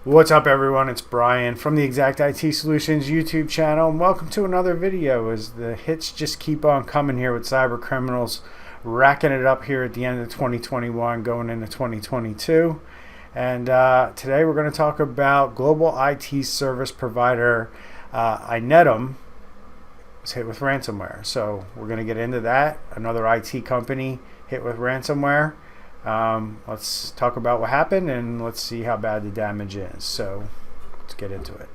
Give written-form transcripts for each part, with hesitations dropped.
What's up, everyone? It's Bryan from the Exact IT Solutions YouTube channel, and welcome to another video as the hits just keep on coming here with cyber criminals racking it up here at the end of 2021 going into 2022. And today we're going to talk about global IT service provider Inetum was hit with ransomware. So we're going to get into that. Another IT company hit with ransomware. Let's talk about what happened and let's see how bad the damage is. So let's get into it.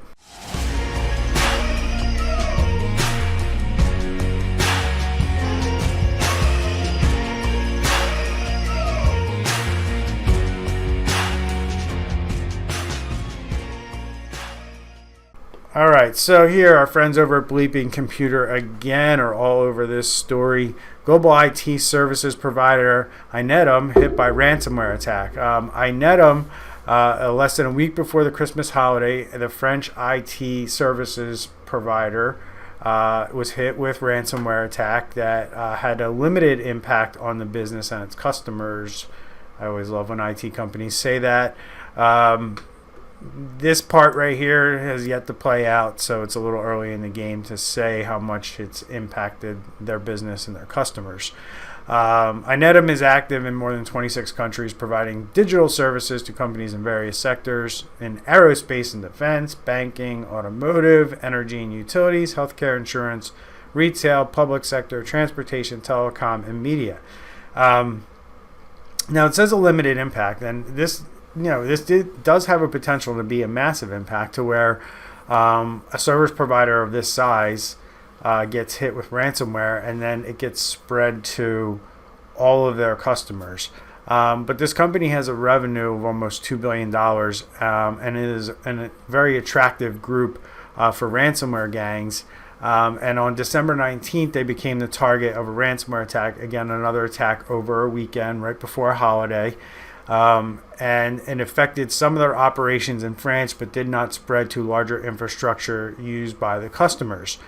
All right, so here our friends over at Bleeping Computer again are all over this story. Global IT services provider Inetum hit by ransomware attack. Inetum, less than a week before the Christmas holiday, the French IT services provider was hit with ransomware attack that had a limited impact on the business and its customers. I always love when IT companies say that. This part right here has yet to play out, so it's a little early in the game to say how much it's impacted their business and their customers. Inetum is active in more than 26 countries, providing digital services to companies in various sectors in aerospace and defense, banking, automotive, energy and utilities, healthcare, insurance, retail, public sector, transportation, telecom, and media. Now it says a limited impact, and this does have a potential to be a massive impact to where a service provider of this size gets hit with ransomware and then it gets spread to all of their customers. But this company has a revenue of almost $2 billion and it is a very attractive group for ransomware gangs. And on December 19th, they became the target of a ransomware attack. Again, another attack over a weekend right before a holiday. And it affected some of their operations in France, but did not spread to larger infrastructure used by the customers.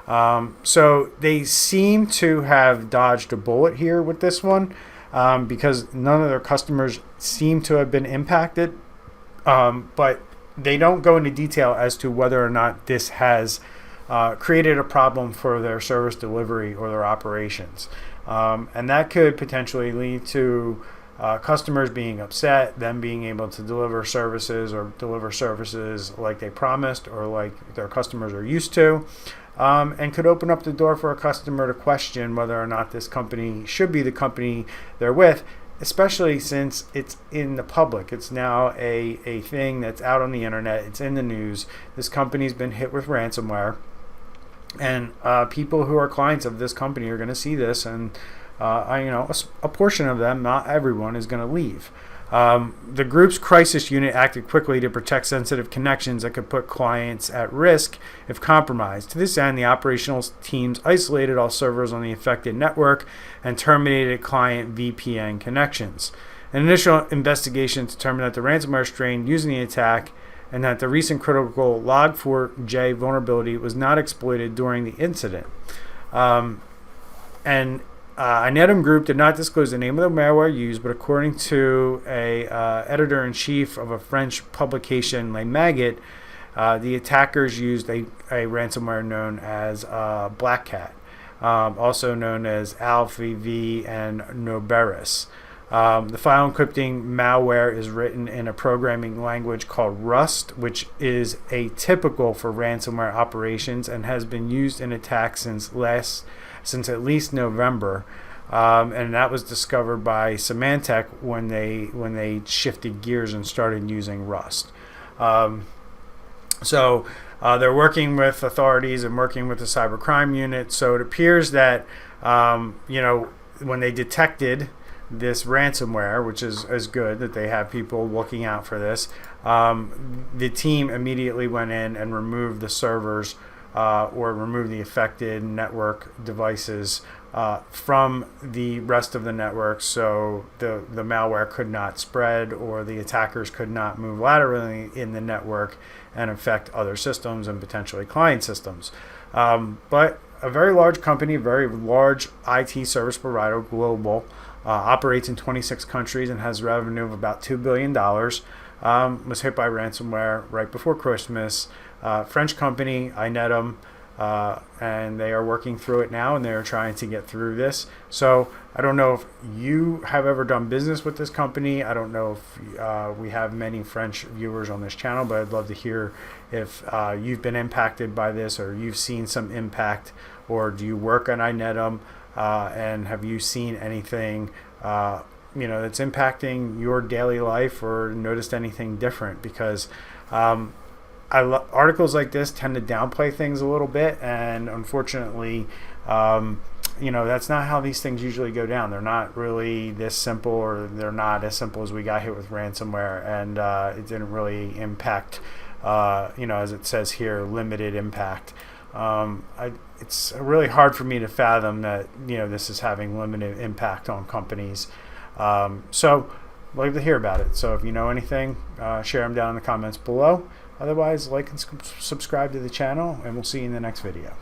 So they seem to have dodged a bullet here with this one because none of their customers seem to have been impacted. But they don't go into detail as to whether or not this has created a problem for their service delivery or their operations. And that could potentially lead to customers being upset, them being able to deliver services like they promised or like their customers are used to, and could open up the door for a customer to question whether or not this company should be the company they're with, especially since it's in the public. It's now a thing that's out on the internet. It's in the news. This company's been hit with ransomware, and people who are clients of this company are going to see this, and a portion of them, not everyone, is going to leave. The group's crisis unit acted quickly to protect sensitive connections that could put clients at risk if compromised. To this end, the operational teams isolated all servers on the affected network and terminated client VPN connections. An initial investigation determined that the ransomware strain used in the attack and that the recent critical Log4j vulnerability was not exploited during the incident. Inetum Group did not disclose the name of the malware used, but according to a editor-in-chief of a French publication, Le Maggot, the attackers used a ransomware known as Black Cat, also known as Alpha-V and Noberis. The file encrypting malware is written in a programming language called Rust, which is atypical for ransomware operations and has been used in attacks since at least November, and that was discovered by Symantec when they shifted gears and started using Rust. So they're working with authorities and working with the cybercrime unit. So it appears that when they detected this ransomware, which is good that they have people looking out for this, the team immediately went in and removed the servers or remove the affected network devices from the rest of the network, so the malware could not spread or the attackers could not move laterally in the network and affect other systems and potentially client systems. But a very large company, very large IT service provider, global, operates in 26 countries and has revenue of about $2 billion. was hit by ransomware right before Christmas. French company, Inetum, and they are working through it now, and they're trying to get through this. So I don't know if you have ever done business with this company. I don't know if we have many French viewers on this channel, but I'd love to hear if you've been impacted by this, or you've seen some impact, or do you work on Inetum, and have you seen anything that's impacting your daily life, or noticed anything different? Because articles like this tend to downplay things a little bit, and unfortunately, that's not how these things usually go down. They're not really this simple, or they're not as simple as we got hit with ransomware, and it didn't really impact, as it says here, limited impact. It's really hard for me to fathom that this is having limited impact on companies. So I'd like to hear about it. So if you know anything, share them down in the comments below. Otherwise, like and subscribe to the channel, and we'll see you in the next video.